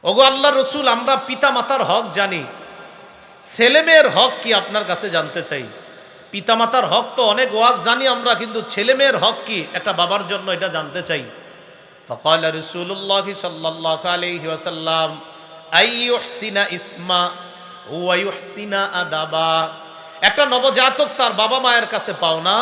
ওগো আল্লাহ রসুল, আমরা পিতা মাতার হক জানি, ছেলে মেয়ের হক কি আপনার কাছে জানতে চাই। পিতা মাতার হক তো অনেক ওয়াজ জানি আমরা, কিন্তু ছেলে মেয়ের হক কি একটা বাবার জন্য এটা জানতে চাই। ফাকাল রাসূলুল্লাহ সাল্লাল্লাহু আলাইহি ওয়াসাল্লাম আইয়ুহসিনা ইসমা ওয়া ইউহসিনা আদাবা। একটা নবজাতক তার বাবা মায়ের কাছে পাওনা,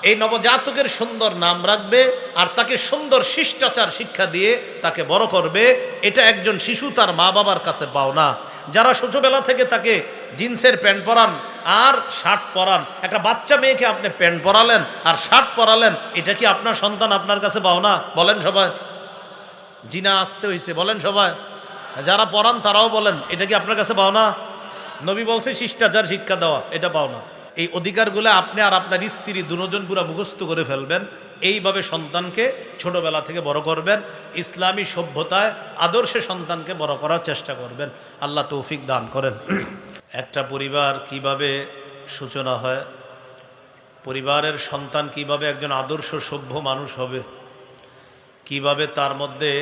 এই নবজাতকের সুন্দর নাম রাখবে আর তাকে সুন্দর শিষ্টাচার শিক্ষা দিয়ে তাকে বড় করবে। এটা একজন শিশু তার মা বাবার কাছে পাওনা। যারা ছোটবেলা থেকে তাকে জিন্সের প্যান্ট পরান আর শার্ট পরান, একটা বাচ্চা মেয়েকে আপনি প্যান্ট পরালেন আর শার্ট পরালেন, এটা কি আপনার সন্তান আপনার কাছে পাওনা? বলেন সবাই। জিনা আসতে হয়েছে, বলেন সবাই। যারা পড়ান তারাও বলেন, এটা কি আপনার কাছে পাওনা? নবী বলছে শিষ্টাচার শিক্ষা দেওয়া, এটা পাওনা। এই অধিকারগুলো আপনি আর আপনার স্ত্রী দুজন পুরা মুখস্থ করে ফেলবেন। এইভাবে সন্তানকে ছোটবেলা থেকে বড় করবেন, ইসলামী সভ্যতায় আদর্শে সন্তানকে বড় করার চেষ্টা করবেন। আল্লাহ তৌফিক দান করেন। একটা পরিবার কিভাবে সূচনা হয়, পরিবারের সন্তান কিভাবে একজন আদর্শ সভ্য মানুষ হবে, কিভাবে তার মধ্যে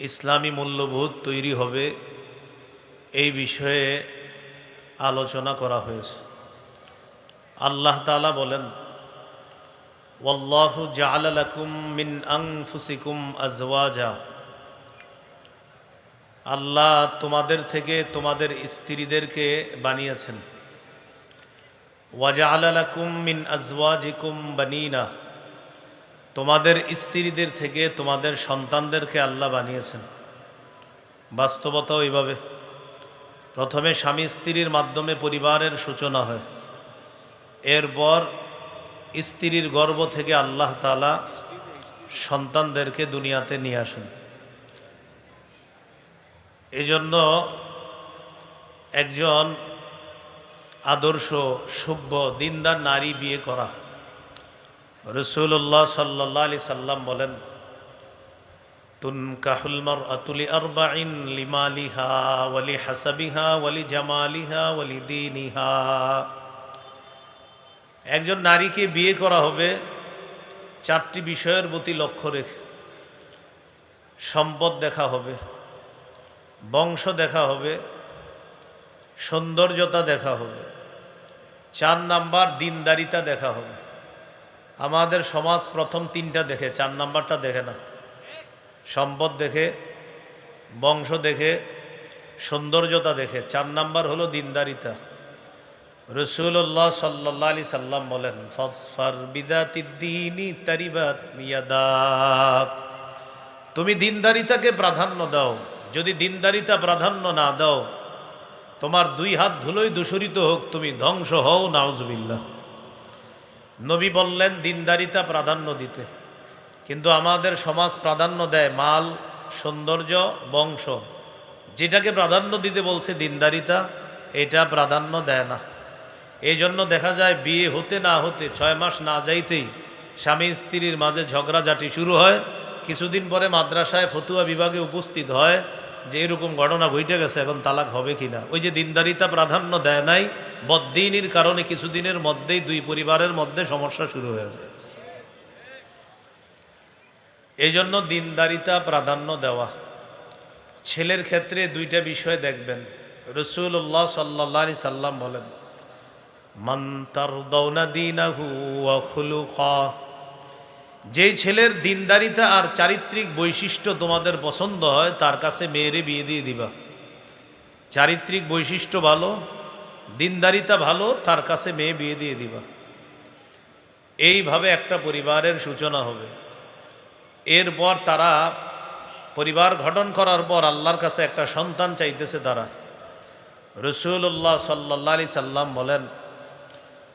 ইসলামী মূল্যবোধ তৈরি হবে, এই বিষয়ে আলোচনা করা হয়েছে। আল্লাহ তাআলা বলেন, ওয়াল্লাহু জাআলা লাকুম মিন আনফুসিকুম আজওয়াজা। আল্লাহ তোমাদের থেকে তোমাদের স্ত্রীদেরকে বানিয়েছেন। ওয়া জাআলা লাকুম মিন আজওয়াজিকুম বানিনা। তোমাদের স্ত্রীদের থেকে তোমাদের সন্তানদেরকে আল্লাহ বানিয়েছেন। বাস্তবতাও এইভাবে। প্রথমে স্বামী স্ত্রীর মাধ্যমে পরিবারের সূচনা হয়, এরপর স্ত্রীর গর্ভ থেকে আল্লাহ তাআলা সন্তানদেরকে দুনিয়াতে নিয়ে আসেন। এজন্য একজন আদর্শ সভ্য দিনদার নারী বিয়ে করা। রাসূলুল্লাহ সাল্লাল্লাহু আলাইহি সাল্লাম বলেন, তুনকাহুল মারআতু লিআরবাইন লিমালিহা ওয়া লিহাসাবিহা ওয়া লিজামালিহা ওয়া লিদীনিহা। একজন নারীকে বিয়ে করা হবে চারটি বিষয়ের প্রতি লক্ষ্য রেখে। সম্পদ দেখা হবে, বংশ দেখা হবে, সৌন্দর্যতা দেখা হবে, 4 নাম্বার দিনদারিতা দেখা হবে। আমাদের সমাজ প্রথম 3টা দেখে, 4 নাম্বারটা দেখে না। সম্পদ দেখে, বংশ দেখে, সৌন্দর্যতা দেখে, 4 নাম্বার হলো দিনদারিতা। রাসূলুল্লাহ সাল্লাল্লাহু আলাইহি সাল্লাম বলেন, ফাসফার বিদাতিদ্দীনি তারিবাত ইয়াদাক। তুমি দিনদারিতাকে প্রাধান্য দাও। যদি দিনদারিতা প্রাধান্য না দাও, তোমার 2 হাত ধুলোই দূষরিত হোক, তুমি ধ্বংস হও, নাউজুবিল্লাহ। নবী বললেন দিনদারিতা প্রাধান্য দিতে, কিন্তু আমাদের সমাজ প্রাধান্য দেয় মাল, সৌন্দর্য, বংশ। যেটাকে প্রাধান্য দিতে বলছে দিনদারিতা, এটা প্রাধান্য দেয় না। এই জন্য দেখা যায় বিয়ে হতে না হতে 6 মাস না যাইতেই স্বামী স্ত্রীর মাঝে ঝগড়াঝাটি শুরু হয়। কিছুদিন পরে মাদ্রাসায় ফতুয়া বিভাগে উপস্থিত হয় যে এরকম ঘটনা ঘটে গেছে, এখন তালাক হবে কিনা। ওই যে দিনদারিতা প্রাধান্য দেয় নাই, বদ্দিনীর কারণে কিছুদিনের মধ্যেই 2 পরিবারের মধ্যে সমস্যা শুরু হয়ে যায়। এই জন্য দিনদারিতা প্রাধান্য দেওয়া। ছেলের ক্ষেত্রে 2টা বিষয় দেখবেন। রাসূলুল্লাহ সাল্লাল্লাহু আলাইহি সাল্লাম বলেন, মান তারদাউনা দীনাহু ওয়া খুলুকা। যেই ছেলের দিনদারিতা আর চারিত্রিক বৈশিষ্ট্য তোমাদের পছন্দ হয়, তার কাছে মেয়েরে বিয়ে দিয়ে দিবা। চারিত্রিক বৈশিষ্ট্য ভালো, দিনদারিতা ভালো, তার কাছে মেয়ে বিয়ে দিয়ে দিবা। এইভাবে একটা পরিবারের সূচনা হবে। এরপর তারা পরিবার গঠন করার পর আল্লাহর কাছে একটা সন্তান চাইতেছে তারা। রাসূলুল্লাহ সাল্লাল্লাহু আলাইহি সাল্লাম বলেন,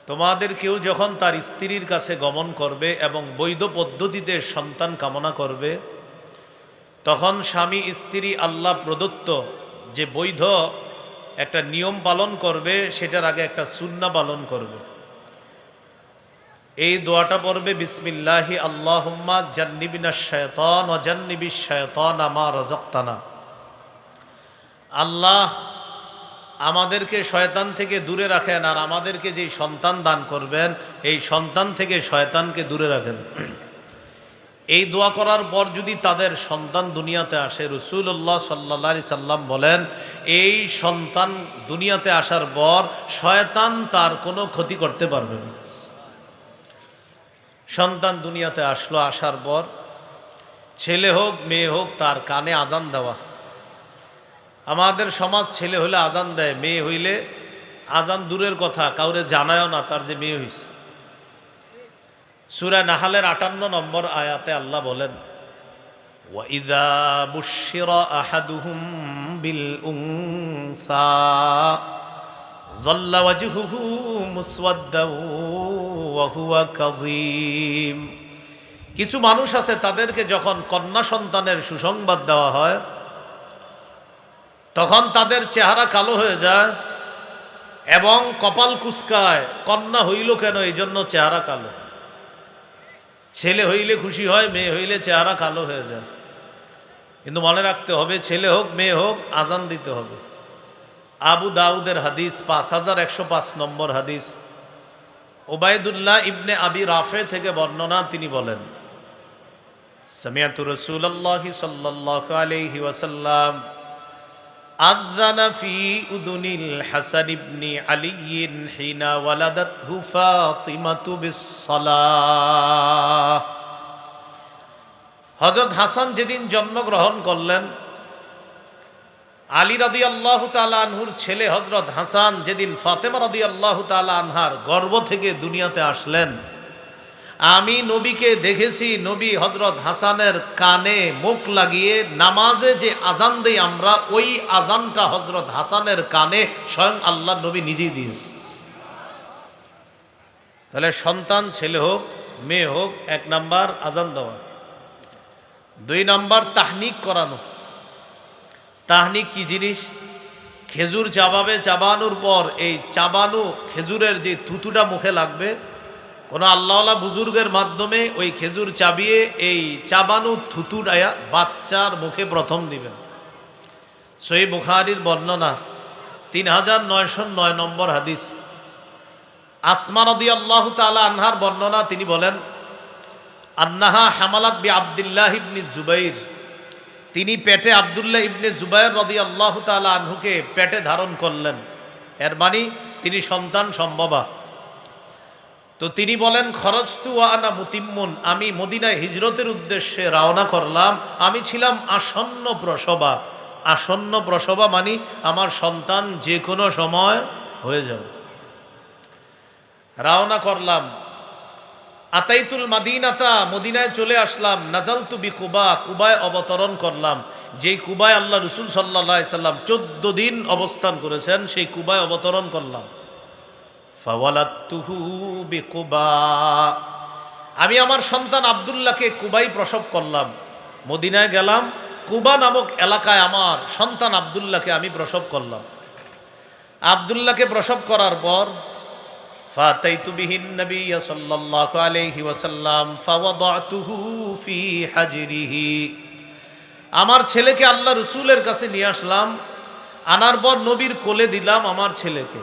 তোমাদের কেউ যখন তার স্ত্রীর কাছে গমন করবে এবং বৈধ পদ্ধতিতে সন্তান কামনা করবে, তখন স্বামী স্ত্রী আল্লাহ প্রদত্ত যে বৈধ একটা নিয়ম পালন করবে, সেটার আগে একটা সুন্নাহ পালন করবে। এই দোয়াটা পড়বে, বিসমিল্লাহি আল্লাহুম্মা জান্নিবিনাশ শায়তান ওয়া জান্নিবিশ শায়তানা মা রাযাকতানা। আল্লাহ আমাদেরকে শয়তান থেকে দূরে রাখেন, আর আমাদেরকে যেই সন্তান দান করবেন এই সন্তান থেকে শয়তানকে দূরে রাখেন। এই দোয়া করার পর যদি তাদের সন্তান দুনিয়াতে আসে, রাসূলুল্লাহ সাল্লাল্লাহু আলাইহি সাল্লাম বলেন এই সন্তান দুনিয়াতে আসার পর শয়তান তার কোনো ক্ষতি করতে পারবে না। সন্তান দুনিয়াতে আসলো, আসার পর ছেলে হোক মেয়ে হোক তার কানে আজান দেওয়া। আমাদের সমাজ ছেলে হলে আজান দেয়, মেয়ে হইলে আজান দূরের কথা, কাউরে জানায়ও না তার যে মেয়ে হইছে। সূরা নাহালের ৫৮ নম্বর আয়াতে আল্লাহ বলেন, ওয়াইদা বুশিরা আহাদুহুম বিল উনসা যাল্লা ওয়াজহুহু মুসওয়াদ্দাও ওয়া হুয়া কাযীম। কিছু মানুষ আছে তাদেরকে যখন কন্যা সন্তানের সুসংবাদ দেওয়া হয় তখন তাদের চেহারা কালো হয়ে যায় এবং কপাল কুঁচকায়। কন্যা হইল কেন, এই জন্য চেহারা কালো। ছেলে হইলে খুশি হয়, মেয়ে হইলে চেহারা কালো হয়ে যায়। কিন্তু মনে রাখতে হবে, ছেলে হোক মেয়ে হোক আজান দিতে হবে। আবু দাউদের হাদিস ৫১০৫ নম্বর হাদিস, ওবায়দুল্লাহ ইবনে আবি রাফে থেকে বর্ণনা, তিনি বলেন সামিআতু রাসূলুল্লাহি সাল্লাল্লাহু আলাইহি ওয়াসাল্লাম আযানা ফি উযুনিল হাসান ইবনে আলী হিনা ওয়ালাদাতহু ফাতিমাতু বিস-সালাহ। হযরত হাসান যেদিন জন্মগ্রহণ করলেন, আলী রাদিয়াল্লাহু তাআলা আনহুর ছেলে হযরত হাসান যেদিন ফাতেমা রাদিয়াল্লাহু তাআলা আনহার গর্ভ থেকে দুনিয়াতে আসলেন, আমি নবীকে দেখেছি নবী হযরত হাসানের কানে মুখ লাগিয়ে নামাজে যে আজান দেই আমরা, ওই আজানটা হযরত হাসানের কানে স্বয়ং আল্লাহ নবী নিজেই দিয়েছে। তাহলে সন্তান ছেলে হোক মেয়ে হোক, ১ নাম্বার আজান দেওয়া। ২ নাম্বার তাহনিক করানো। তাহনিক কি জিনিস? খেজুর চাবাবে, চাবানোর পর এই চাবানো খেজুরের যে থুতুটা মুখে লাগবে, কোনো আল্লাহওয়ালা বুজুর্গের মাধ্যমে ওই খেজুর চাবিয়ে এই চাবানো থুতুটা বাচ্চার মুখে প্রথম দিবেন। সহিহ বুখারীর বর্ণনা ৩৯০৯ নম্বর হাদিস। আসমা রাদিয়াল্লাহু তাআলা আনহার বর্ণনা, তিনি বলেন আন্নাহা হামালাত বি আব্দুল্লাহ ইবনে জুবাইর, তিনি পেটে আব্দুল্লাহ ইবনে জুবাইর রাদিয়াল্লাহু তাআলা আনহুকে পেটে ধারণ করলেন। এর মানে তিনি সন্তান সম্ভবা। তো তিনি বলেন খরজতু ওয়া আনা মুতিম্মুন, আমি মদিনায় হিজরতের উদ্দেশ্যে রওনা করলাম, আমি ছিলাম আসন্ন প্রসবা। আসন্ন প্রসবা মানে আমার সন্তান যে কোনো সময় হয়ে যাবে। রওনা করলাম, আতাইতুল মাদিনাতা, মদিনায় চলে আসলাম। নাজালতু বি কুবা, কুবায় অবতরণ করলাম। যেই কুবায় আল্লাহ রাসূল সাল্লাল্লাহু আলাইহি সাল্লাম 14 দিন অবস্থান করেছেন, সেই কুবায় অবতরণ করলাম। ফাওয়ালাদতুহু বি কুবা, আমি আমার সন্তান আব্দুল্লাহকে কুবাই প্রসব করলাম। মদিনায় গেলাম, কুবা নামক এলাকায় আমার সন্তান আব্দুল্লাহকে আমি প্রসব করলাম। আব্দুল্লাহকে প্রসব করার পর ফাতাইতু বিহিন নবী সাল্লাল্লাহু আলাইহি ওয়াসাল্লাম ফাওয়াদাতুহু ফি হাজরিহি, আমার ছেলেকে আল্লাহ রাসূলের কাছে নিয়ে আসলাম। আনার পর নবীর কোলে দিলাম আমার ছেলেকে।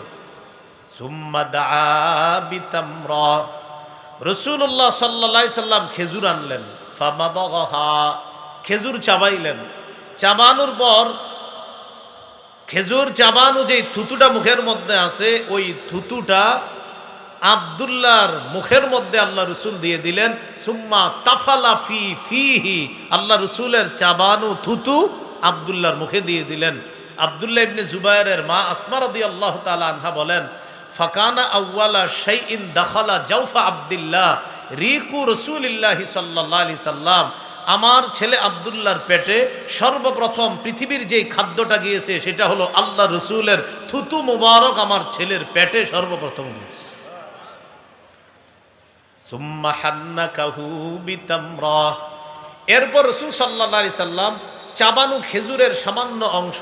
সুম্মা দাআ বিতামরা, রাসূলুল্লাহ সাল্লাল্লাহু আলাইহি সাল্লাম খেজুর আনলেন। ফামাদাগহা, খেজুর চাবাইলেন। চাবানোর পর খেজুর চাবানো যে থুতুটা মুখের মধ্যে আছে, ওই থুতুটা আব্দুল্লাহর মুখের মধ্যে আল্লাহ রসুল দিয়ে দিলেন। সুম্মা তাফালা ফি ফিহি, আল্লাহ রসুলের চাবানো থুতু আব্দুল্লাহর মুখে দিয়ে দিলেন। আব্দুল্লাহ ইবনে জুবাইরের মা আসমা রাদিয়াল্লাহু তাআলা আনহা বলেন, ফাকানা আউয়ালা শাইইন দাখালা জাওফা আব্দুল্লাহ রিকু রাসূলিল্লাহি সাল্লাল্লাহু আলাইহি সাল্লাম, আমার ছেলে আব্দুল্লাহর পেটে সর্বপ্রথম পৃথিবীর যেই খাদ্যটা গিয়েছে সেটা হলো আল্লাহ রসুলের থুতু মুবারক আমার ছেলের পেটে সর্বপ্রথম গিয়েছে। সুম্মা হান্নাকাহু বিতামরা, এরপর রাসূল সাল্লাল্লাহু আলাইহি সাল্লাম চাবানো খেজুরের সামান্য অংশ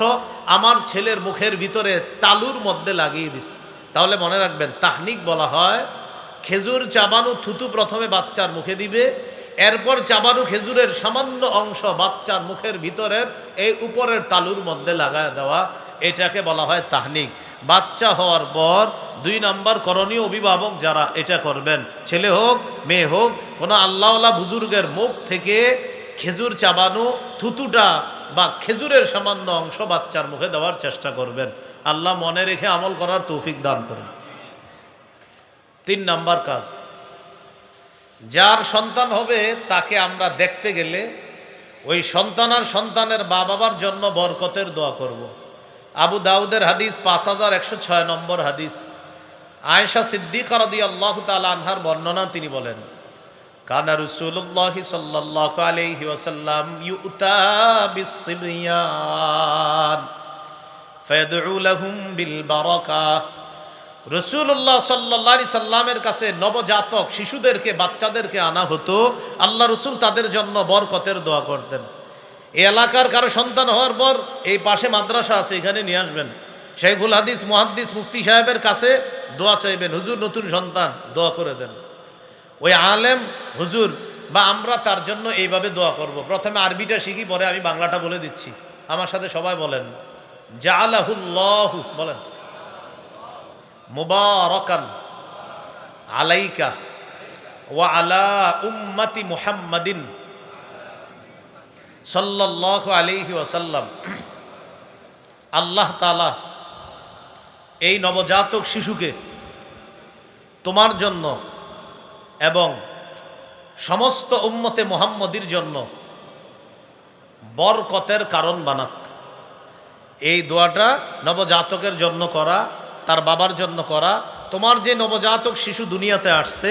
আমার ছেলের মুখের ভিতরে তালুর মধ্যে লাগিয়ে দিছে। তাহলে মনে রাখবেন, তাহনিক বলা হয় খেজুর চাবানো থুতু প্রথমে বাচ্চার মুখে দিবে, এরপর চাবানো খেজুরের সামান্য অংশ বাচ্চার মুখের ভিতরের এই উপরের তালুর মধ্যে লাগায় দেওয়া, এটাকে বলা হয় তাহনিক। বাচ্চা হওয়ার পর 2 নম্বর করণীয়, অভিভাবক যারা এটা করবেন, ছেলে হোক মেয়ে হোক, কোনো আল্লাহওয়ালা বুজুর্গের মুখ থেকে খেজুর চাবানো থুতুটা বা খেজুরের সামান্য অংশ বাচ্চার মুখে দেওয়ার চেষ্টা করবেন। আল্লাহ মনে রেখে আমল করার তৌফিক দান করেন। 3 নাম্বার কাজ, যার সন্তান হবে তাকে আমরা দেখতে গেলে ওই সন্তান আর সন্তানের বাবার জন্য বরকতের দোয়া করব। আবু দাউদের হাদিস 5106 নম্বর হাদিস, আয়েশা সিদ্দিকা রাদিয়াল্লাহু তাআলা আনহার বর্ণনা, তিনি বলেন, কানা রাসূলুল্লাহ সাল্লাল্লাহু আলাইহি ওয়াসাল্লাম ইউতা বিস-সিবয়ান ফায়াদউ লাহুম বিল বারাকাহ। রাসূলুল্লাহ সাল্লাল্লাহু আলাইহি সাল্লামের কাছে নবজাতক শিশুদেরকে, বাচ্চাদেরকে আনা হতো, আল্লাহ রাসূল তাদের জন্য বরকতের দোয়া করতেন। এই এলাকার কারো সন্তান হওয়ার পর এই পাশে মাদ্রাসা আছে, এখানে নিয়ে আসবেন, শাইখুল হাদিস মুহাদ্দিস মুফতি সাহেবের কাছে দোয়া চাইবেন, হুজুর নতুন সন্তান, দোয়া করে দেন। ওই আলেম হুজুর বা আমরা তার জন্য এইভাবে দোয়া করব। প্রথমে আরবিটা শিখি, পরে আমি বাংলাটা বলে দিচ্ছি, আমার সাথে সবাই বলেন, জাআলাহুল্লাহু, বলেন, মুবারাকান আলাইকা ওয়া আলা উম্মতি মুহাম্মাদিন সাল্লাল্লাহু আলাইহি ওয়াসাল্লাম। আল্লাহ তাআলা এই নবজাতক শিশুকে তোমার জন্য এবং সমস্ত উম্মতে মুহাম্মদীর জন্য বরকতের কারণ বানাক। এই দোয়াটা নবজাতকের জন্য করা, তার বাবার জন্য করা। তোমার যে নবজাতক শিশু দুনিয়াতে আসছে,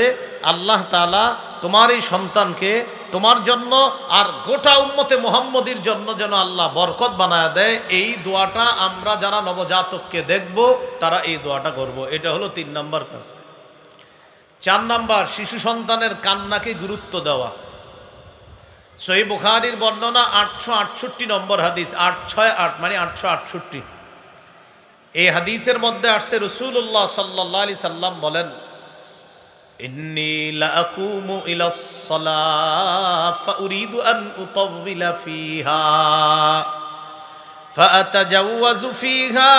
আল্লাহ তাআলা তোমার এই সন্তানকে তোমার জন্য আর গোটা উম্মতে মুহাম্মদীর জন্য যেন আল্লাহ বরকত বানায় দেয়। এই দোয়াটা আমরা যারা নবজাতককে দেখব তারা এই দোয়াটা করব। এটা হলো 3 নাম্বার কাজ। 4 নাম্বার, শিশু সন্তানের কান্নাকে গুরুত্ব দেওয়া। সহিহ বুখারীর বর্ণনা 868 নম্বর হাদিস, 868 মানে 868। এই হাদিসের মধ্যে আসছে রাসূলুল্লাহ সাল্লাল্লাহু আলাইহি সাল্লাম বলেন, ইন্নী লাআকুমু ইলাস সালাহ ফাউরিদু আন উতাওবিলা ফিহা ফাআতাজাওয়াজু ফিহা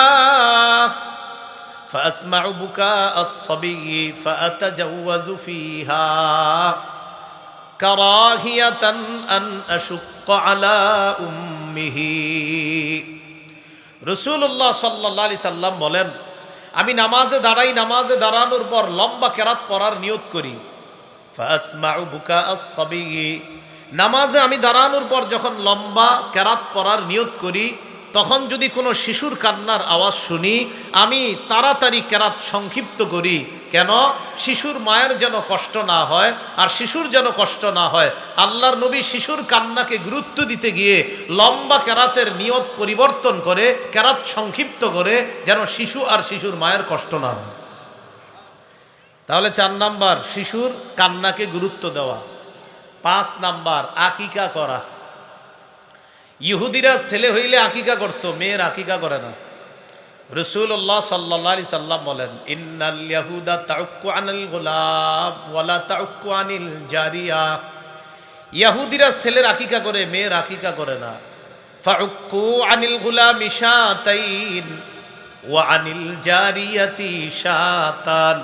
ফাআসমাউ বুকা আস-সাবিয়্যি ফাআতাজাওয়াজু ফিহা কারাহিয়াতান আন আশুক্কা আলা উম্মিহি। রাসূলুল্লাহ সাল্লাল্লাহু আলাইহি সাল্লাম বলেন, আমি নামাজে দাঁড়াই, নামাজে দাঁড়ানোর পর লম্বা কেরাত পড়ার নিয়ত করি। ফাসমাউ বুকা আস-সাবিয়্যি, নামাজে আমি দাঁড়ানোর পর যখন লম্বা কেরাত পড়ার নিয়ত করি, তখন যদি কোনো শিশুর কান্নার আওয়াজ শুনি, আমি তাড়াতাড়ি কেরাত সংক্ষিপ্ত করি। কেন? শিশুর মায়ের যেন কষ্ট না হয়, আর শিশুর যেন কষ্ট না হয়। আল্লাহর নবী শিশুর কান্নাকে গুরুত্ব দিতে গিয়ে লম্বা কেরাতের নিয়ত পরিবর্তন করে কেরাত সংক্ষিপ্ত করে, যেন শিশু আর শিশুর মায়ের কষ্ট না হয়। তাহলে 4 নাম্বার, শিশুর কান্নাকে গুরুত্ব দেওয়া। 5 নাম্বার, আকিকা করা। ইহুদিরা ছেলে হইলে আকিকা করত, মেয়ের আকিকা করে না। রাসূলুল্লাহ সাল্লাল্লাহু আলাইহি সাল্লাম বলেন, ইন্নাল ইয়াহুদা তাউক্কু আনিল গুলাম ওয়ালা তাউক্কু আনিল জারিয়া। ইহুদিরা ছেলের আকিকা করে, মেয়ের আকিকা করে না। ফাউক্কু আনিল গুলামি শাতাইন ওয়া আনিল জারিয়াতি শাতান।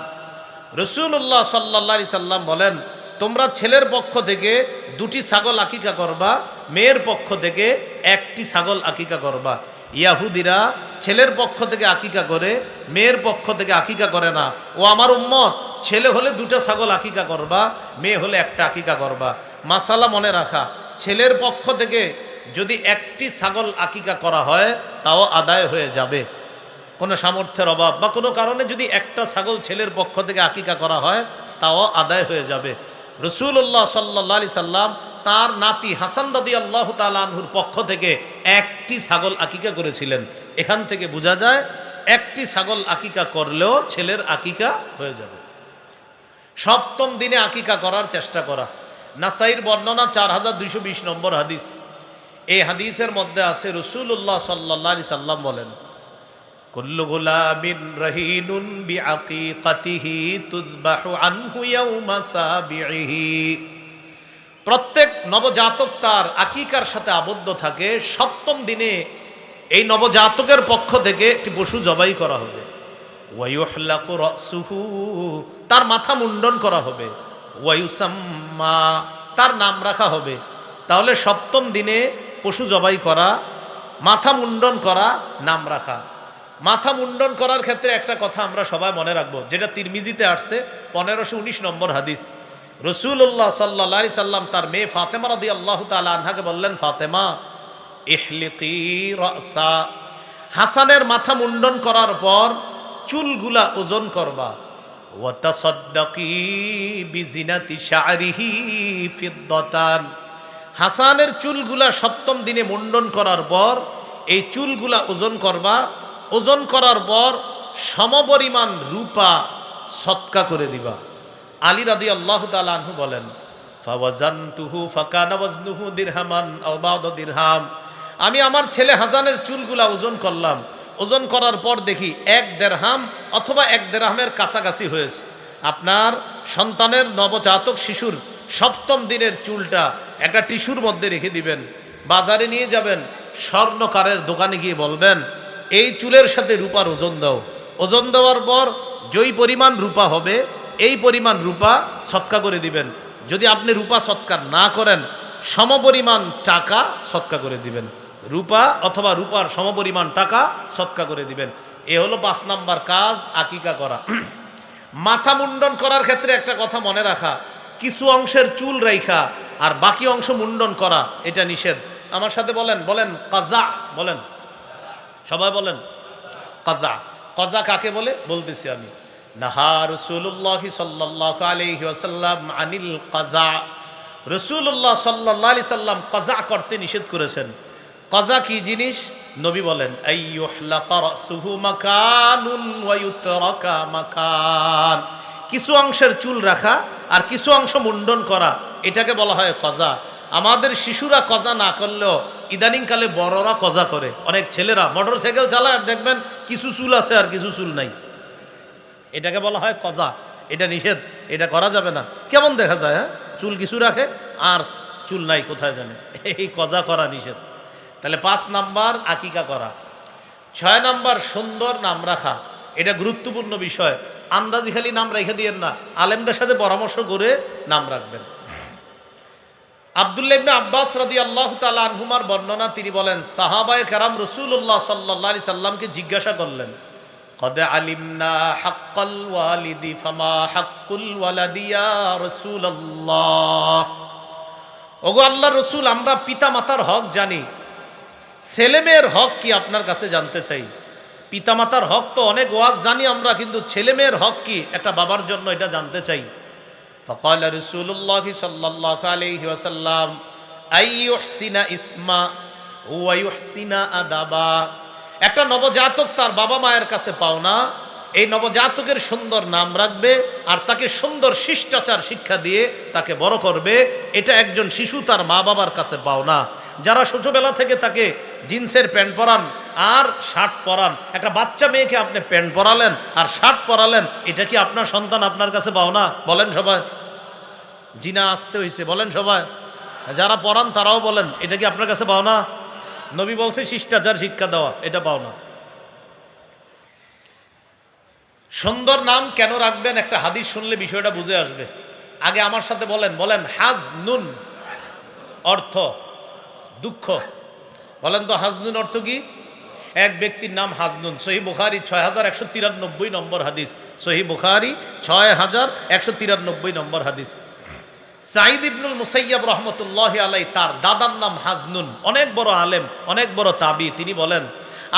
রাসূলুল্লাহ সাল্লাল্লাহু আলাইহি সাল্লাম বলেন, তোমরা ছেলের পক্ষ থেকে 2টি ছাগল আকিকা করবা, মেয়ের পক্ষ থেকে 1টি ছাগল আকিকা করবা। ইয়াহুদিরা ছেলের পক্ষ থেকে আকিকা করে, মেয়ের পক্ষ থেকে আকিকা করে না। ও আমার উম্মত, ছেলে হলে 2টা ছাগল আকিকা করবা, মেয়ে হলে 1টা আকিকা করবা। মাসালা মনে রাখা, ছেলের পক্ষ থেকে যদি 1টি ছাগল আকিকা করা হয় তাও আদায় হয়ে যাবে। কোনো সামর্থ্যের অভাব বা কোনো কারণে যদি 1টা ছাগল ছেলের পক্ষ থেকে আকিকা করা হয় তাও আদায় হয়ে যাবে। রাসূলুল্লাহ সাল্লাল্লাহু আলাইহি সাল্লাম তার নাতি হাসান রাদিয়াল্লাহু তাআলা আনহুর পক্ষ থেকে 1টি ছাগল আকিকা করেছিলেন। এখান থেকে বোঝা যায় 1টি ছাগল আকিকা করলেও ছেলের আকিকা হয়ে যাবে। 7ম দিনে আকিকা করার চেষ্টা করা। নাসাইর বর্ণনা 4220 নম্বর হাদিস। এই হাদিসের মধ্যে আছে রাসূলুল্লাহ সাল্লাল্লাহু আলাইহি সাল্লাম বলেন, কুল্লু গুলামিন রাহিনুন বিআকিকাতিহি তুযবাহু আনহু ইয়াওমা সাবিহি। প্রত্যেক নবজাতক তার আকিকার সাথে আবদ্ধ থাকে। 7ম দিনে এই নবজাতকের পক্ষ থেকে একটি পশু জবাই করা হবে। ওয়া ইউহলাকু রাসুহু, তার মাথা মুন্ডন করা হবে। ওয়ায়ুসাম্মা, তার নাম রাখা হবে। তাহলে সপ্তম দিনে পশু জবাই করা, মাথা মুন্ডন করা, নাম রাখা। মাথা মুন্ডন করার ক্ষেত্রে একটা কথা আমরা সবাই মনে রাখবো, যেটা তিরমিজিতে আসছে 1519 নম্বর হাদিস। রসুল্লাহ সাল্লাল্লাহু আলাইহি সাল্লাম তার মেয়ে ফাতেমা রাদিয়াল্লাহু তাআলা আনহাকে বললেন, ফাতেমা ইহলিকি রাসা, হাসানের মাথা মুন্ডন করার পর চুলগুলা ওজন করবা। ওয়া তাসাদ্দাকি বিজিনাতি শা'রিহি ফিদ্দাতান, হাসানের চুলগুলা সপ্তম দিনে মুন্ডন করার পর এই চুলগুলা ওজন করবা। ওজন করার পর সমপরিমাণ রূপা সৎকা করে দিবা। আলী রাদিয়াল্লাহু তাআলা আনহু বলেন, ফাওয়াজানতুহু ফাকানা ওয়াজনুহু দিরহামান আও বা'দা দিরহাম, আমি আমার ছেলে হাসানের চুলগুলা ওজন করলাম। ওজন করার পর দেখি 1 দিরহাম অথবা 1 দিরহামের কাছাকাছি হয়েছে। আপনার সন্তানের নবজাতক শিশুর সপ্তম দিনের চুলটা একটা টিস্যুর মধ্যে রেখে দিবেন, বাজারে নিয়ে যাবেন, স্বর্ণকারের দোকানে গিয়ে বলবেন এই চুলের সাথে রূপার ওজন দাও। ওজন দেওয়ার পর যেই পরিমাণ রূপা হবে এই পরিমাণ রূপা সৎকা করে দিবেন। যদি আপনি রূপা সৎকার না করেন, সমপরিমাণ টাকা সৎকা করে দিবেন। রূপা অথবা রূপার সমপরিমাণ টাকা সৎকা করে দিবেন। এ হলো 5 নাম্বার কাজ, আকিকা করা। মাথা মুন্ডন করার ক্ষেত্রে একটা কথা মনে রাখা, কিছু অংশের চুল রাইখা আর বাকি অংশ মুন্ডন করা এটা নিষেধ। আমার সাথে বলেন, বলেন কাজা, বলেন সবাই বলেন কাজা। কাজা কাকে বলে বলতেছি আমি। নাহা রাসূলুল্লাহ সাল্লাল্লাহু আলাইহি ওয়াসাল্লাম আনিল কাজা, রাসূলুল্লাহ সাল্লাল্লাহু আলাইহি সাল্লাম কাজা করতে নিষেধ করেছেন। কাজা কি জিনিস? নবী বলেন, আইয়ুহলাকা রাসুহু মাকানুন ওয়া ইউতরাকা মাকান, কিছু অংশের চুল রাখা আর কিছু অংশ মুন্ডন করা, এটাকে বলা হয় কজা। আমাদের শিশুরা কজা না করলেও ইদানিংকালে বড়রা কজা করে। অনেক ছেলেরা মোটরসাইকেল চালায় আর দেখবেন কিছু চুল আছে আর কিছু চুল নাই, এটাকে বলা হয় কজা। এটা নিষেধ, এটা করা যাবে না। কেমন দেখা যায়, হ্যাঁ, চুল কিছু রাখে আর চুল নাই কোথায় জানে, এই কজা করা নিষেধ। তাহলে 5 নাম্বার আকিকা করা। 6 নাম্বার সুন্দর নাম রাখা, এটা গুরুত্বপূর্ণ বিষয়। আন্দাজি খালি নাম রেখে দিয়েন না, আলেমদের সাথে পরামর্শ করে নাম রাখবেন। আব্দুল্লাহ ইবনে আব্বাস রাদিয়াল্লাহু তাআলা আনহুমার বর্ণনা, তিনি বলেন সাহাবায়ে কেরাম রাসূলুল্লাহ সাল্লাল্লাহু আলাইহি সাল্লামকে জিজ্ঞাসা করলেন, কদ আলিমনা হাক্কাল ওয়ালিদি ফামা হাক্কুল ওয়ালাদি ইয়া রাসূলুল্লাহ, ওগো আল্লাহর রাসূল, আমরা পিতা মাতার হক জানি, ছেলেমেয়ের হক কি আপনার কাছে জানতে চাই। পিতামাতার হক তো অনেক ওয়াজ জানি আমরা, কিন্তু ছেলেমেয়ের হক কি একটা বাবার জন্য এটা জানতে চাই। ফাকালা রাসূলুল্লাহ সাল্লাল্লাহু আলাইহি ওয়াসাল্লাম আইয়ুহসিনা ইসমা ওয়া ইউহসিনা আদাবা, একটা নবজাতক তার বাবা মায়ের কাছে পাওনা, এই নবজাতকের সুন্দর নাম রাখবে আর তাকে সুন্দর শিষ্টাচার শিক্ষা দিয়ে তাকে বড় করবে। এটা একজন শিশু তার মা বাবার কাছে পাওনা। যারা ছোটবেলা থেকে তাকে জিন্সের প্যান্ট পরান আর শার্ট পরান, একটা বাচ্চা মেয়েকে আপনি প্যান্ট পরালেন আর শার্ট পরালেন, এটা কি আপনার সন্তান আপনার কাছে পাওনা? বলেন সবাই। জিনা আসতে হয়েছে, বলেন সবাই। যারা পরান তারাও বলেন, এটা কি আপনার কাছে পাওনা? নবী বলছে শিষ্টাচার শিক্ষা দেওয়া, এটা পাওনা। সুন্দর নাম কেন রাখবেন, একটা হাদিস শুনলে বিষয়টা বুঝে আসবে। আগে আমার সাথে বলেন, বলেন হাজনুন, অর্থ দুঃখ। বলেন তো হাজনুন অর্থ কি? এক ব্যক্তির নাম হাজনুন। সহিহ বুখারী 6193 নম্বর হাদিস। সহিহ বুখারী 6193 নম্বর হাদিস। সাঈদ ইবনুল মুসাইয়াব রহমতুল্লাহি আলাইহি, তার দাদার নাম হাজনুন, অনেক বড় আলেম, অনেক বড় তাবি। তিনি বলেন,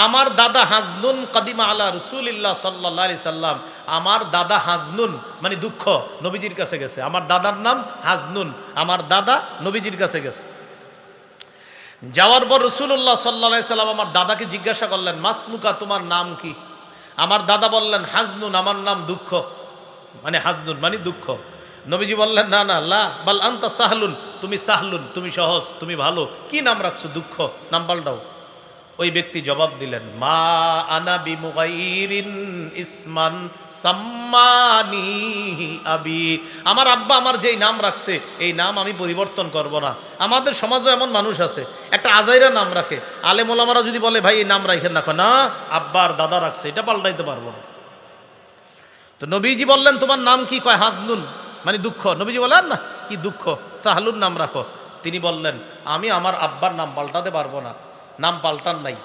আমার দাদা হাজনুন কাদিমা আলা রাসূলিল্লাহ সাল্লাল্লাহু আলাইহি সাল্লাম, আমার দাদা হাজনুন মানে দুঃখ, নবীজির কাছে গেছে। আমার দাদার নাম হাজনুন, আমার দাদা নবীজির কাছে গেছে। যাওয়ার পর রাসূলুল্লাহ সাল্লাল্লাহু আলাইহি সাল্লাম আমার দাদাকে জিজ্ঞাসা করলেন, মাসমুকা, তোমার নাম কি? আমার দাদা বললেন, হাজনুন, আমার নাম দুঃখ, মানে হাজনুন মানে দুঃখ। নবীজি বললেন, না না, লা বাল আনতা সাহলুন, তুমি সাহলুন, তুমি সহজ, তুমি ভালো, কি নাম রাখছো? দুঃখ, নাম পাল্টাও। ওই ব্যক্তি জবাব দিলেন, মা আনা বিমুগাইরিন ইসমান সাম্মানি আবি, আমার আব্বা আমার যেই নাম রাখছে এই নাম আমি পরিবর্তন করব না। আমাদের সমাজে এমন মানুষ আছে, একটা আজাইরা নাম রাখে, আলেম ওলামারা যদি বলে ভাই এই নাম রাখেন না, না আব্বার দাদা রাখছে, এটা পাল্টাইতে পারবো না। তো নবীজি বললেন, তোমার নাম কি? কয় হাজনুন। মানে দুঃখ। নবীজি বলেন না কি দুঃখ, সাহালুর নাম রাখো। তিনি বললেন আমি আমার আব্বার নাম পাল্টাতে পারবো না, নাম পাল্টান নাই।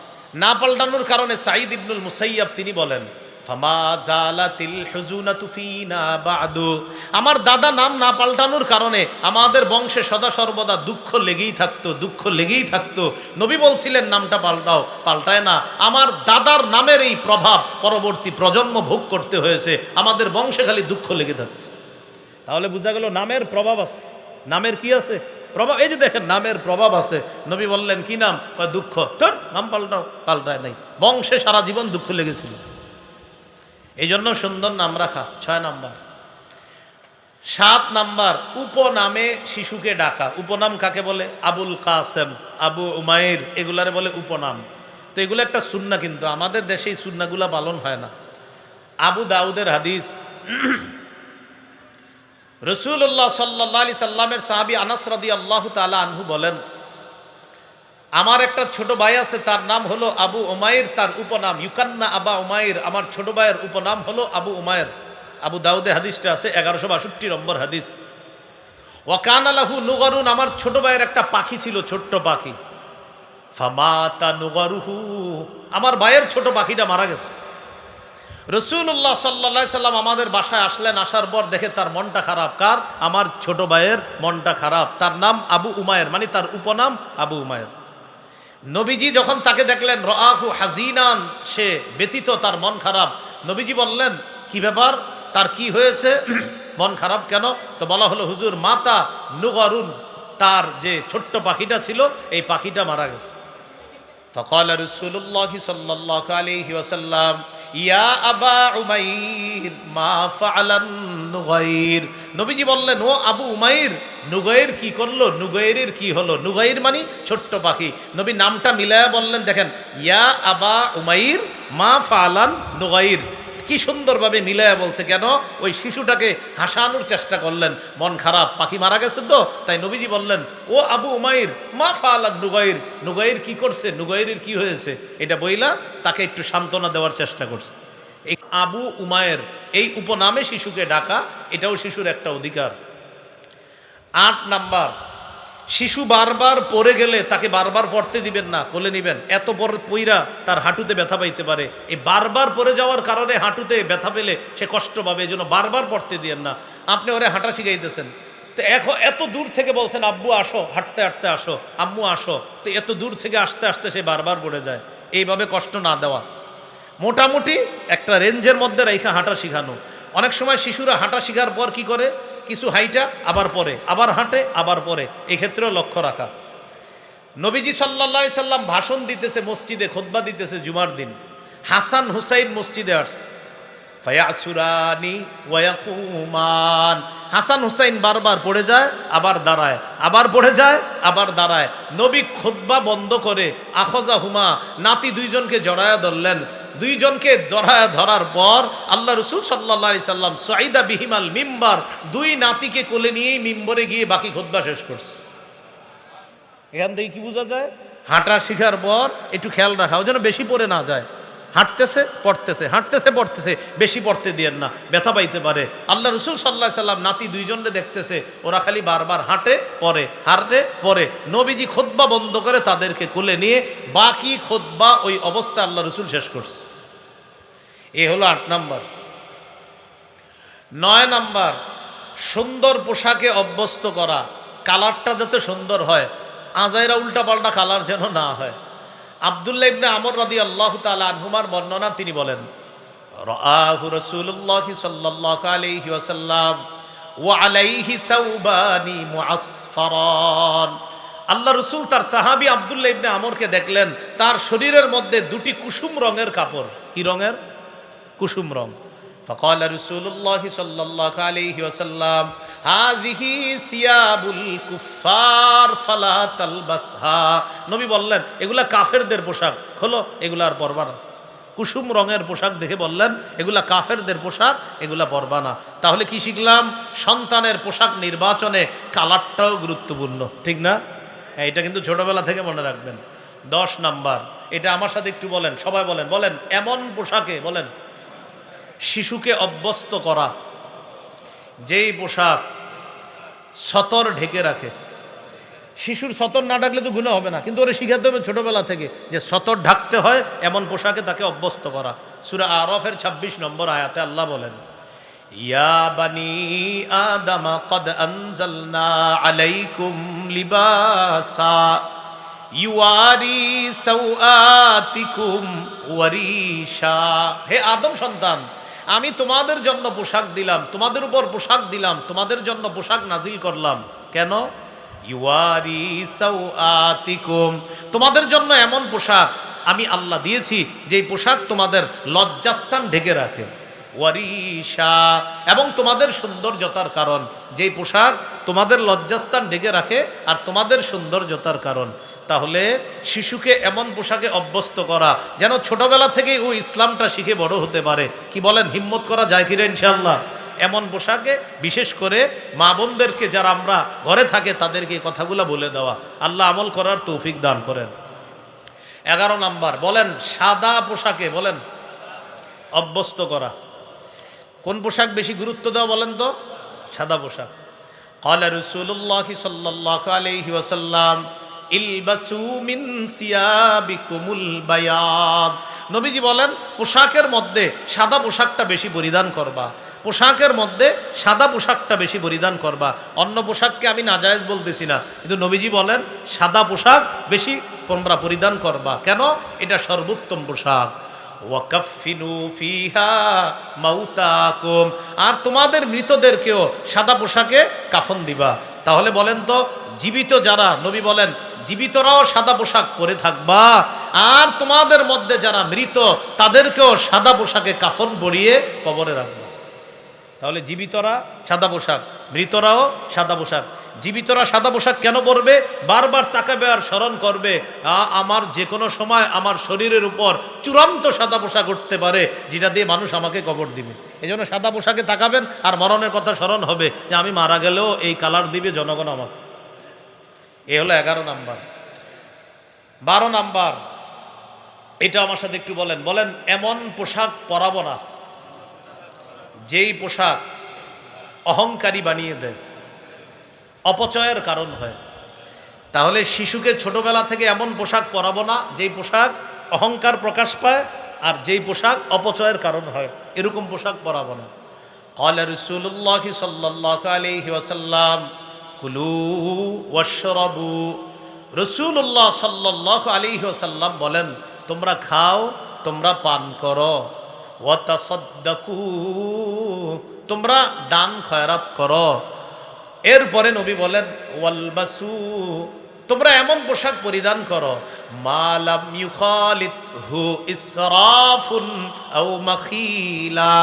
না পাল্টানোর কারণে সাঈদ ইবনুল মুসাইয়াব তিনি বলেন ফামা জালাতিল হুজুনাতু ফিনা বাদু, আমার দাদা নাম না পাল্টানোর কারণে আমাদের বংশে সদা সর্বদা দুঃখ লেগেই থাকতো, দুঃখ লেগেই থাকতো। নবী বলছিলেন নামটা পাল্টাও, পাল্টায় না। আমার দাদার নামের এই প্রভাব পরবর্তী প্রজন্ম ভোগ করতে হয়েছে, আমাদের বংশে খালি দুঃখ লেগে থাকতো। তাহলে বোঝা গেল নামের প্রভাব আছে। নামের কি আছে? প্রভাব। এই যে দেখেন নামের প্রভাব আছে। নবী বললেন কি নাম? দুঃখ। তোর নাম পাল্টাও, পাল্টায় নাই। বংশে সারা জীবন দুঃখ লেগেছিল। এই জন্য সুন্দর নাম রাখা 6 নাম্বার। 7 নাম্বার, উপনামে শিশুকে ডাকা। উপনাম কাকে বলে? আবুল কাসেম, আবু উমাইর, এগুলারে বলে উপনাম। তো এগুলো একটা সুন্নাহ, কিন্তু আমাদের দেশে এই সুন্নাহগুলা পালন হয় না। আবু দাউদের হাদিস, রাসূলুল্লাহ সাল্লাল্লাহু আলাইহি সাল্লামের সাহাবী আনাস রাদিয়াল্লাহু তাআলা আনহু বলেন আমার একটা ছোট ভাই আছে, তার নাম হলো আবু উমাইর, তার উপনাম ইউকান্না আবা উমাইর, আমার ছোট ভাইয়ের উপনাম হলো আবু উমাইর। আবু দাউদে হাদিসটা আছে, 1162 নম্বর হাদিস। ওয়া কানা লাহু নুগারুন, আমার ছোট ভাইয়ের একটা পাখি ছিল, ছোট্ট পাখি। ফামাতা নুগারুহু, আমার ভাইয়ের ছোট পাখিটা মারা গেছে। রাসূলুল্লাহ সাল্লাল্লাহু আলাইহি সাল্লাম আমাদের বাসায় আসলেন, আসার পর দেখে তার মনটা খারাপ। কার? আমার ছোট ভাইয়ের মনটা খারাপ। তার নাম আবু উমাইর, মানে তার উপনাম আবু উমাইর। নবীজি যখন তাকে দেখলেন রাআহু হাজিনান, সে ব্যতীত, তার মন খারাপ। নবীজি বললেন কি ব্যাপার, তার কি হয়েছে, মন খারাপ কেন? তো বলা হলো হুজুর মাতা নুগারুন, তার যে ছোট্ট পাখিটা ছিল এই পাখিটা মারা গেছে। ফাকালা রাসূলুল্লাহ সাল্লাল্লাহু আলাইহি ওয়াসাল্লাম ইয়া আবা উমাইর মা ফাআলান নুগাইর। নবীজি বললেন ও আবু উমাইর, নুগাইর কি করলো, নুগাইরের কি হলো? নুগাইর মানে ছোট্ট পাখি। নবী নামটা মিলায়া বললেন, দেখেন ইয়া আবা উমাইর মা ফাআলান নুগাইর, কি সুন্দরভাবে মিলায়া বলছে। কেন? ওই শিশুটাকে হাসানোর চেষ্টা করলেন, মন খারাপ, পাখি মারা গেছে তো, তাই নবীজি বললেন ও আবু উমাইর মা ফাআলান নুগাইর, নুগাইর কি করছে, নুগাইরের কি হয়েছে, এটা বইলা তাকে একটু সান্ত্বনা দেওয়ার চেষ্টা করছে। এই আবু উমাইর, এই উপনামে শিশুকে ডাকা, এটাও শিশুর একটা অধিকার। 8 নাম্বার, শিশু বারবার পড়ে গেলে তাকে বারবার পড়তে দিবেন না, কোলে নিবেন। এত বড় পইরা তার হাঁটুতে ব্যথা পাইতে পারে, এই বারবার পড়ে যাওয়ার কারণে হাঁটুতে ব্যথা পেলে সে কষ্ট পাবে, এই জন্য বারবার পড়তে দিবেন না। আপনি ওরে হাঁটা শিখাইতেছেন, তো এখন এত দূর থেকে বলছেন আব্বু আসো, হাঁটতে হাঁটতে আসো, আম্মু আসো, তো এত দূর থেকে আসতে আসতে সে বারবার পড়ে যায়। এইভাবে কষ্ট না দেওয়া, মোটামুটি একটা রেঞ্জের মধ্যে রেখা হাঁটা শিখানো। অনেক সময় শিশুরা হাঁটা শিখার পর কি করে, কিছু হাইটা আবার পরে, আবার হাঁটে আবার পরে, এই ক্ষেত্রেও লক্ষ্য রাখা। নবীজি সাল্লাল্লাহু আলাইহি সাল্লাম ভাষণ দিতেছে মসজিদে, খুতবা দিতেছে জুমার দিন। হাসান হুসাইন মসজিদে আসছে। ফায়াসুরানি ওয়ায়াকুমান, হাসান হুসাইন বারবার পড়ে যায় আবার দাঁড়ায়, আবার পড়ে যায় আবার দাঁড়ায়। নবী খুতবা বন্ধ করে আখজা হুমা, নাতি দুইজনকে জড়ায়া ধরলেন। দুইজনকে ধরার পর আল্লাহ রসুল সাল্লাল্লাহু আলাইহি সাল্লাম সাইদা বিহিমাল মিম্বার, দুই নাতিকে কোলে নিয়েই মিম্বরে গিয়ে বাকি খুতবা শেষ করছে। এখান থেকে কি বোঝা যায়? হাঁটা শিখার পর একটু খেয়াল রাখা, যেন বেশি পড়ে না যায়। হাঁটতেছে পড়তেছে, হাঁটতেছে পড়তেছে, বেশি পড়তে দিয়েন না, ব্যথা পাইতে পারে। আল্লাহ রসুল সাল্লাল্লাহু আলাইহি সাল্লাম নাতি দুইজনকে দেখতেছে, ওরা খালি বারবার হাঁটে পরে, হাঁটে পরে। নবীজি খুতবা বন্ধ করে তাদেরকে কোলে নিয়ে বাকি খুতবা ওই অবস্থায় আল্লাহ রসুল শেষ করছে। এ হলো 8 নাম্বার। 9 নাম্বার, সুন্দর পোশাকে অভ্যস্ত করা, কালারটা যাতে সুন্দর হয়, আজাইরা উল্টা পাল্টা কালার যেন না হয়। আব্দুল্লাহ ইবনে আমর রাদিয়াল্লাহু তাআলা আনহুমার বর্ণনা, তিনি বলেন রাআহু রাসূলুল্লাহ সাল্লাল্লাহু আলাইহি ওয়াসাল্লাম ওয়া আলাইহি সাওবানি মুআসফারান। আল্লাহ রসুল তার সাহাবী আব্দুল্লাহ ইবনে আমরকে দেখলেন, তার শরীরের মধ্যে 2টি কুসুম রঙের কাপড়। কি রঙের? কুসুম রং। ফাকালা রাসূলুল্লাহ সাল্লাল্লাহু আলাইহি ওয়াসাল্লাম হাযিহি সিয়াবুল কুফার ফালা তালবাসহা। নবী বললেন এগুলা কাফেরদের পোশাক, খোলো, এগুলা আর পরবা না। কুসুম রঙের পোশাক দেখে বললেন এগুলা কাফেরদের পোশাক, এগুলা পরবা না। তাহলে কি শিখলাম? সন্তানের পোশাক নির্বাচনে কালারটাও গুরুত্বপূর্ণ, ঠিক না? এটা কিন্তু ছোটবেলা থেকে মনে রাখবেন। 10 নাম্বার, এটা আমার সাথে একটু বলেন, সবাই বলেন, বলেন এমন পোশাকে, বলেন শিশুকে অভ্যস্ত করা যেই পোশাক সতর ঢেকে রাখে। শিশুর সতর না ঢাকলে তো গুনাহ হবে না, কিন্তু ওরে শিখাতে হবে ছোটবেলা থেকে যে সতর ঢাকতে হয়, এমন পোশাকে তাকে অভ্যস্ত করা। সূরা আরাফের 26 নম্বর আয়াতে আল্লাহ বলেন, ইয়া বানি আদামা কদ আনজালনা আলাইকুম লিবাসা ইউয়ারি সাওআতিকুম ওয়ারিশা। হে আদম সন্তান, আমি তোমাদের জন্য পোশাক দিলাম, তোমাদের উপর পোশাক দিলাম, তোমাদের জন্য পোশাক নাজিল করলাম। কেন? ইউয়ারি সাওআতিকুম, তোমাদের জন্য এমন পোশাক আমি আল্লাহ দিয়েছি যেই পোশাক তোমাদের লজ্জাস্থান ঢেকে রাখে। ওয়ারিশা, এবং তোমাদের সৌন্দর্যতার কারণ, যেই পোশাক তোমাদের লজ্জাস্থান ঢেকে রাখে আর তোমাদের সৌন্দর্যতার কারণ। তাহলে শিশুকে এমন পোশাকে অভ্যস্ত করা যেন ছোটবেলা থেকেই ও ইসলামটা শিখে বড় হতে পারে। কি বলেন, হিম্মত করা যায় কিনা ইনশাআল্লাহ? এমন পোশাকে বিশেষ করে মা বোনদেরকে যারা আমরা ঘরে থাকে তাদেরকে এই কথাগুলো বলে দেওয়া। আল্লাহ আমল করার তৌফিক দান করেন। 11 নাম্বার, বলেন সাদা পোশাকে বলেন অভ্যস্ত করা। কোন পোশাক বেশি গুরুত্ব দেওয়া বলেন তো? সাদা পোশাক। ক্বালা রাসূলুল্লাহ সাল্লাল্লাহু আলাইহি ওয়াসাল্লাম ইলবাসু মিন সিয়াবিকুমুল বায়াদ। নবীজি বলেন পোশাকের মধ্যে সাদা পোশাকটা বেশি পরিধান করবা, পোশাকের মধ্যে সাদা পোশাকটা বেশি পরিধান করবা। অন্য পোশাককে আমি নাজায়েজ বলতেছি না, কিন্তু নবীজি বলেন সাদা পোশাক বেশি তোমরা পরিধান করবা। কেন? এটা সর্বোত্তম পোশাক। ওয়াকাফিনু ফিহা মাউতাকুম, আর তোমাদের মৃতদেরকেও সাদা পোশাকে কাফন দিবা। তাহলে বলেন তো, জীবিত যারা, নবী বলেন জীবিতরাও সাদা পোশাক পরে থাকবা, আর তোমাদের মধ্যে যারা মৃত তাদেরকেও সাদা পোশাকে কাফন পরিয়ে কবরে রাখবা। তাহলে জীবিতরা সাদা পোশাক, মৃতরাও সাদা পোশাক। জীবিতরা সাদা পোশাক কেন পরবে? বারবার তাকাবে আর স্মরণ করবে আমার যে কোনো সময় আমার শরীরের উপর চূড়ান্ত সাদা পোশাক উঠতে পারে, যেটা দিয়ে মানুষ আমাকে কবর দিবে। এই জন্য সাদা পোশাকে তাকাবেন আর মরণের কথা স্মরণ হবে যে আমি মারা গেলেও এই কালার দিবে জনগণ আমাকে। এ হলো 11 নাম্বার। 12 নাম্বার, এটা আমার সাথে একটু বলেন, বলেন এমন পোশাক পরাবো না যেই পোশাক অহংকারী বানিয়ে দেয়, অপচয়ের কারণ হয়। তাহলে শিশুকে ছোটবেলা থেকে এমন পোশাক পরাবো না যেই পোশাক অহংকার প্রকাশ পায় আর যেই পোশাক অপচয়ের কারণ হয়, এরকম পোশাক পরাবো না। ক্বালা রাসূলুল্লাহ সাল্লাল্লাহু আলাইহি ওয়াসাল্লাম কুলু ওয়াশরাবু। রাসূলুল্লাহ সাল্লাল্লাহু আলাইহি ওয়াসাল্লাম বলেন তোমরা খাও, তোমরা পান করো। ওয়া তাসাদ্দাকু, তোমরা দান খয়রাত করো। এরপরে নবী বলেন ওয়ালবাসু, তোমরা এমন পোশাক পরিধান করো মালাম ইউখালিতহু ইসরাফুন আও মাখিলা,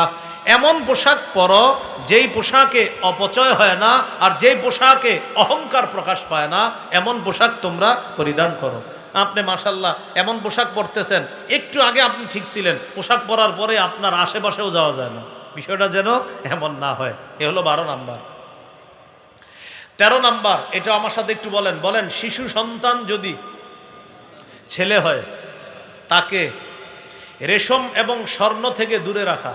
এমন পোশাক পরো যেই পোশাকে অপচয় হয় না আর যেই পোশাকে অহংকার প্রকাশ পায় না, এমন পোশাক তোমরা পরিধান করো। আপনি মাশাল্লাহ এমন পোশাক পরতেছেন, একটু আগে আপনি ঠিক ছিলেন, পোশাক পরার পরে আপনার আশেপাশেও যাওয়া যায় না। বিষয়টা যেন এমন না হয়। এ হলো 12 নাম্বার। 13 নাম্বার, এটা আমার সাথে একটু বলেন, বলেন শিশু সন্তান যদি ছেলে হয় তাকে রেশম এবং স্বর্ণ থেকে দূরে রাখা।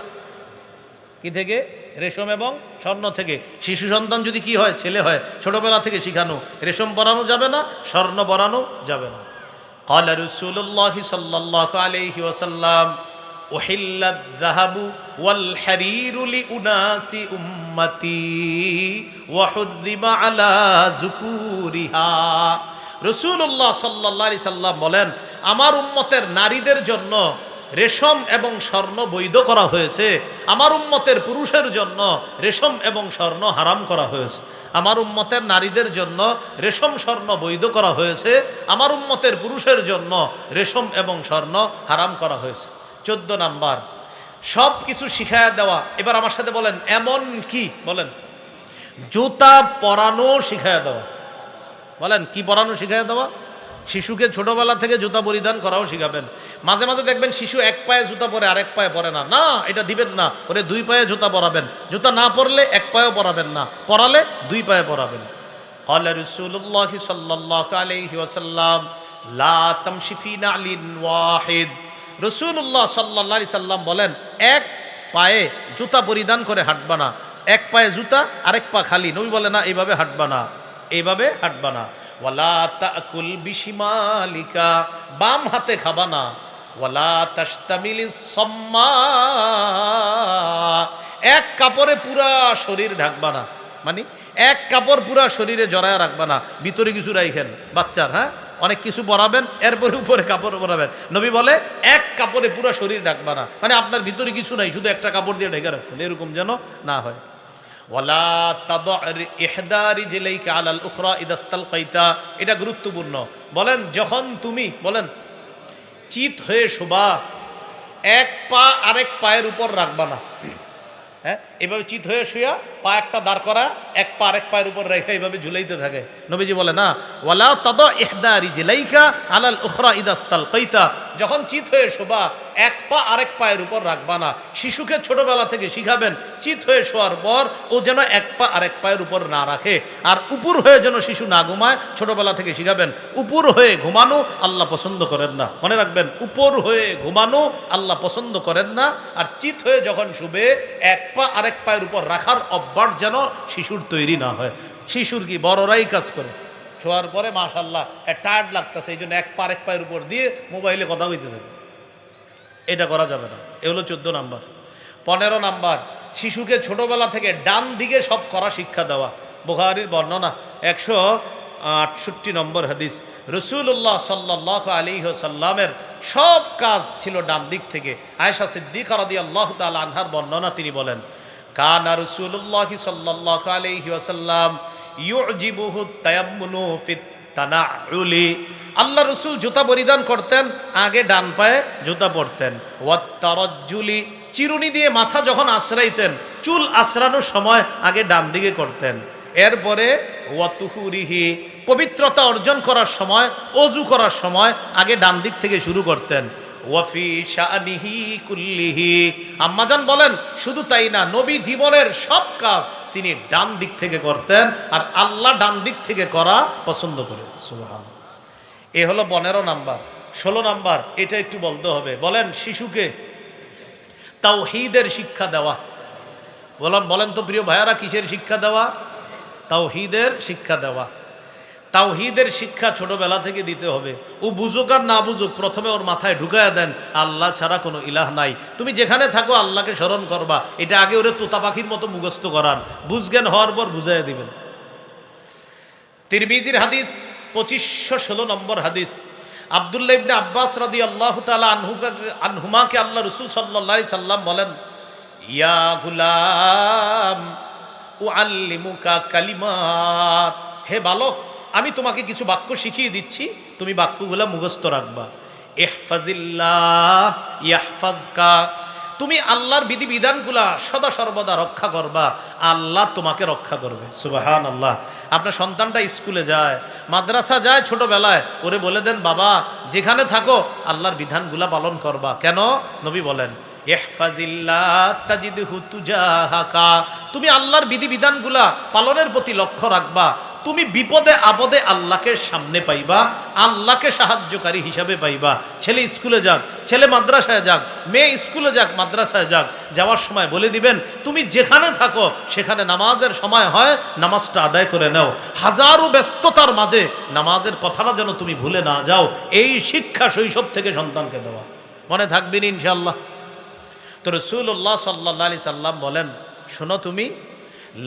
কি থেকে? রেশম এবং স্বর্ণ থেকে। শিশু সন্তান যদি কি হয়, ছেলে হয়, ছোটবেলা থেকে শিখানো, রেশম পরানো যাবে না, স্বর্ণ পরানো যাবে না। ক্বালা রাসূলুল্লাহ সাল্লাল্লাহু আলাইহি ওয়াসাল্লাম উহিল্লাত যাহাবু ওয়াল হারিরু লিউনাসি উম্মতি ওয়া হুররিমা আলা যুকুরিহা। রাসূলুল্লাহ সাল্লাল্লাহু আলাইহি সাল্লাম বলেন আমার উম্মতের নারীদের জন্য রেশম এবং স্বর্ণ বৈধ করা হয়েছে, আমার উম্মতের পুরুষের জন্য রেশম এবং স্বর্ণ হারাম করা হয়েছে। আমার উম্মতের নারীদের জন্য রেশম স্বর্ণ বৈধ করা হয়েছে, আমার উম্মতের পুরুষের জন্য রেশম এবং স্বর্ণ হারাম করা হয়েছে। 14 নাম্বার, সব কিছু শিখায়া দেওয়া। এবার আমার সাথে বলেন এমন কি, বলেন জুতা পরানো শিখায়া দেওয়া। বলেন কি পরানো শিখায়া দেওয়া? শিশুকে ছোটবেলা থেকে জুতা পরিধান করাও শিখাবেন। মাঝে মাঝে দেখবেন শিশু এক পায়ে জুতা পরে আরেক পায়ে পরে না, না এটা দিবেন না, ওরে 2 পায়ে জুতা পরাবেন। জুতা না পরলে 1 পায়েও পরাবেন না, পরালে 2 পায়ে পরাবেন। ক্বালা রাসূলুল্লাহ সাল্লাল্লাহু আলাইহি ওয়াসাল্লাম লা তামশি ফি নালিন ওয়াহিদ। রাসূলুল্লাহ সাল্লাল্লাহু আলাইহি সাল্লাম বলেন এক পায়ে জুতা পরিধান করে হাঁটবা না, এক পায়ে জুতা আরেক পা খালি। নবী বলে না এইভাবে হাঁটবা না, এইভাবে হাঁটবা না। ওয়ালা তাকুল বিশিমালিকা, বাম হাতে খাবা না। ওয়ালা তাশতামিলিস সাম্মা, এক কাপড়ে পুরা শরীর ঢাকবা না, মানে এক কাপড় পুরা শরীরে জড়ায় রাখবা না, ভিতরে কিছু রাখেন বাচ্চার, হ্যাঁ অনেক কিছু পরাবেন এরপরে উপরে কাপড় পরাবেন। নবী বলে এক কাপড়ে পুরা শরীর ঢাকবা না, মানে আপনার ভিতরে কিছু নাই, শুধু একটা কাপড় দিয়ে ঢেকে রাখছেন, এরকম যেন না হয়। ওয়ালা তাদউ ইহদা রিজলাইকা আলাল উখরা ইদা ইসতালকাইতা, এটা গুরুত্বপূর্ণ। বলেন যখন তুমি বলেন চিত হয়ে শোবা, এক পা আরেক পায়ের উপর রাখবা না, হ্যাঁ এভাবে চিত হয়ে শুয়া পা একটা দাঁড় করা, এক পা আরেক পায়ের উপর রেখে এইভাবে ঝুলাইতে থাকে। নবীজি বলে না, ওয়ালা তাদউ ইহদা রিজলাইকা আলাল উখরা ইদা ইসতালকাইতা, যখন চিত হয়ে শোবা এক পা আরেক পায়ের উপর রাখবা না। শিশুকে ছোটবেলা থেকে শিখাবেন চিত হয়ে শোয়ার পর ও যেন এক পা আরেক পায়ের উপর না রাখে, আর উপর হয়ে যেন শিশু না ঘুমায়, ছোটবেলা থেকে শিখাবেন। উপর হয়ে ঘুমানো আল্লাহ পছন্দ করেন না, মনে রাখবেন, উপর হয়ে ঘুমানো আল্লাহ পছন্দ করেন না। আর চিত হয়ে যখন শুবে এক পা আরেক পায়ের উপর রাখার অভ্যাস যেন শিশুর তৈরি না হয়। শিশুর কি বড়রাই কাজ করে, শোয়ার পরে মাশাআল্লাহ টায়ার্ড লাগতেছে, এই জন্য এক পা আরেক পায়ের উপর দিয়ে মোবাইলে কথা বলতে থাকে, এটা করা যাবে না। এ হলো 14 নাম্বার। 15 নাম্বার, শিশুকে ছোটবেলা থেকে ডান দিকে সব করা শিক্ষা দেওয়া। বুখারীর বর্ণনা 168 নম্বর হাদিস, রাসূলুল্লাহ সাল্লাল্লাহু আলাইহি ওয়াসাল্লামের সব কাজ ছিল ডান দিক থেকে। আয়েশা সিদ্দিকা রাদিয়াল্লাহু তাআলা আনহার বর্ণনা, তিনি বলেন কানা রাসূলুল্লাহ সাল্লাল্লাহু আলাইহি ওয়াসাল্লাম ইউজিবুহু তায়াম্মুনু ফিত তানাউলি, আল্লাহ রসুল জুতা পরিধান করতেন, আগে ডান পায়ে জুতা পরতেন। ওয়াত্তারাজ্জুলি, চিরুনি দিয়ে মাথা যখন আশ্রাইতেন, চুল আশ্রানোর সময় আগে ডান দিকে করতেন। এরপরে ওয়াতুহুরিহি, পবিত্রতা অর্জন করার সময়, অজু করার সময় আগে ডান দিক থেকে শুরু করতেন। ওয়াফি শানিহি কুল্লিহি, আম্মাজান বলেন শুধু তাই না, নবী জীবনের সব কাজ তিনি ডান দিক থেকে করতেন, আর আল্লাহ ডান দিক থেকে করা পছন্দ করেন। সুবহানাল্লাহ। এ হলো 15 নাম্বার। 16 নাম্বার, এটা একটু বলতে হবে, বলেন শিশুকে তাওহীদের শিক্ষা দেওয়া। বলেন তো প্রিয় ভাইয়ারা, কিসের শিক্ষা দেওয়া? তাওহীদের শিক্ষা দেওয়া। তাওহীদের শিক্ষা ছোটবেলা থেকে দিতে হবে। ও বুঝুক আর না বুঝুক, প্রথমে ওর মাথায় ঢুকায়া দেন আল্লাহ ছাড়া কোনো ইলাহ নাই, তুমি যেখানে থাকো আল্লাহকে স্মরণ করবা, এটা আগে ওরে তোতা পাখির মতো মুখস্থ করান, বুঝজ্ঞান হওয়ার পর বুঝাইয়া দিবেন। তিরমিজির হাদিস 2516 নম্বর হাদিস, আব্দুল্লাহ ইবনে আব্বাস রাদিয়াল্লাহু তাআলা আনহুমাকে আল্লাহ রাসূল সাল্লাল্লাহু আলাইহি সাল্লাম বলেন, ইয়া গুলাম উআল্লিমুকা কালিমাত, হে বালক আমি তোমাকে কিছু বাক্য শিখিয়ে দিচ্ছি, তুমি বাক্যগুলো মুখস্থ রাখবা। ইহফাজিল্লাহ ইয়াহফাজকা, তুমি আল্লাহর বিধিবিধানগুলা সদা সর্বদা রক্ষা করবা, আল্লাহ তোমাকে রক্ষা করবে। সুবহানাল্লাহ। আপনার সন্তানটা স্কুলে যায়, মাদ্রাসা যায়, ছোটবেলায় ওরে বলে দেন বাবা যেখানে থাকো আল্লাহর বিধানগুলা পালন করবা। কেন? নবী বলেন ইহফাজিল্লাহ তাজিদহু তুজাহাকা, তুমি আল্লাহর বিধিবিধানগুলা পালনের প্রতি লক্ষ্য রাখবা, তুমি বিপদে আপদে আল্লাহকে সামনে পাইবা, আল্লাহকে সাহায্যকারী হিসাবে পাইবা। ছেলে স্কুলে যাক, ছেলে মাদ্রাসায় যাক, মেয়ে স্কুলে যাক, মাদ্রাসায় যাক, যাওয়ার সময় বলে দিবেন তুমি যেখানে থাকো সেখানে নামাজের সময় হয়, নামাজটা আদায় করে নাও, হাজারো ব্যস্ততার মাঝে নামাজের কথাটা যেন তুমি ভুলে না যাও। এই শিক্ষা শৈশব থেকে সন্তানকে দেওয়া। মনে থাকবেন ইনশাআল্লাহ। তো রাসূলুল্লাহ সাল্লাল্লাহু আলাইহি সাল্লাম বলেন, শোনো তুমি,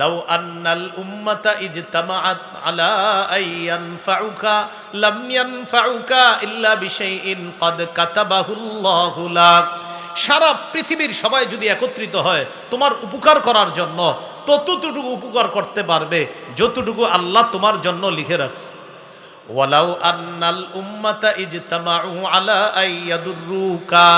লাউ আন্নাল উম্মাতা ইজতামাআত আলা আইয়ানফাউকা লাম ইয়ানফাউকা ইল্লা বিশাইইন ক্বাদ কাতাবাহুল্লাহু লাক, সারা পৃথিবীর সবাই যদি একত্রিত হয় তোমার উপকার করার জন্য, ততটুকু উপকার করতে পারবে যতটুকু আল্লাহ তোমার জন্য লিখে রাখছে। ওয়ালাউ আন্নাল উম্মাতা ইজতামাউ আলা আইয়াদুররুকা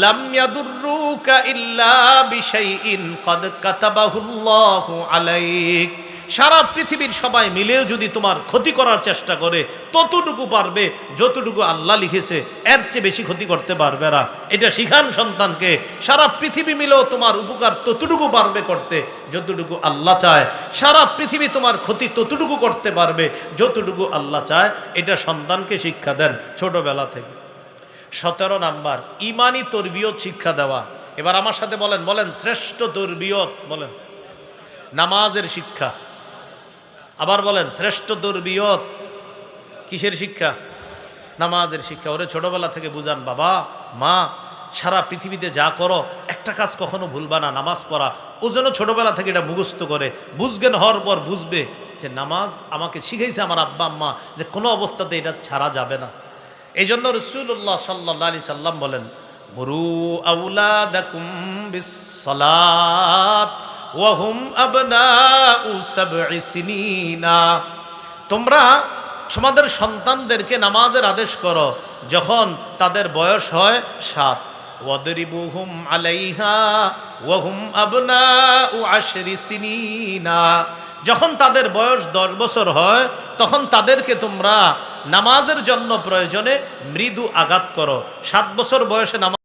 লাম ইয়াদুররুকা ইল্লা বিশাইইন ক্বাদ কাতাবাহুল্লাহু আলাইক, সারা পৃথিবীর সবাই মিলেও যদি তোমার ক্ষতি করার চেষ্টা করে ততটুকু পারবে যতটুকু আল্লাহ লিখেছে, এর চেয়ে বেশি ক্ষতি করতে পারবে না। এটা শিখান সন্তানকে, সারা পৃথিবী মিলেও তোমার উপকার ততটুকু পারবে করতে যতটুকু আল্লাহ চায়, সারা পৃথিবী তোমার ক্ষতি ততটুকু করতে পারবে যতটুকু আল্লাহ চায়। এটা সন্তানকে শিক্ষা দেন ছোটবেলা থেকে। 17 নাম্বার, ইমানি তরবিয়ত শিক্ষা দেওয়া। এবার আমার সাথে বলেন শ্রেষ্ঠ তরবিয়ত, বলেন নামাজের শিক্ষা। আবার বলেন, শ্রেষ্ঠ তরবিয়ত কিসের শিক্ষা? নামাজের শিক্ষা। ওরে ছোটবেলা থেকে বুঝান, বাবা মা সারা পৃথিবীতে যা করো একটা কাজ কখনো ভুলবা না, নামাজ পড়া। ও যেন ছোটবেলা থেকে এটা মুখস্থ করে, বুঝজ্ঞান হওয়ার পর বুঝবে যে নামাজ আমাকে শিখাইছে আমার আব্বা আম্মা, যে কোনো অবস্থাতে এটা ছাড়া যাবে না। এই জন্য রাসূলুল্লাহ সাল্লাল্লাহু আলাইহি সাল্লাম বলেন, মুরু আওলাদাকুম বিসসালাত ওয়া হুম আবনাউ সাবঈ সিনিনা। তোমরা তোমাদের সন্তানদেরকে নামাজের আদেশ করো যখন তাদের বয়স হয় 7। ওয়াদরিবুহুম আলাইহা ওয়া হুম আবনাউ 10 সিনিনা। যখন তাদের বয়স 10 বছর হয় তখন তাদেরকে তোমরা নামাজের জন্য প্রয়োজনে মৃদু আঘাত করো। 7 বছর বয়সে নামাজ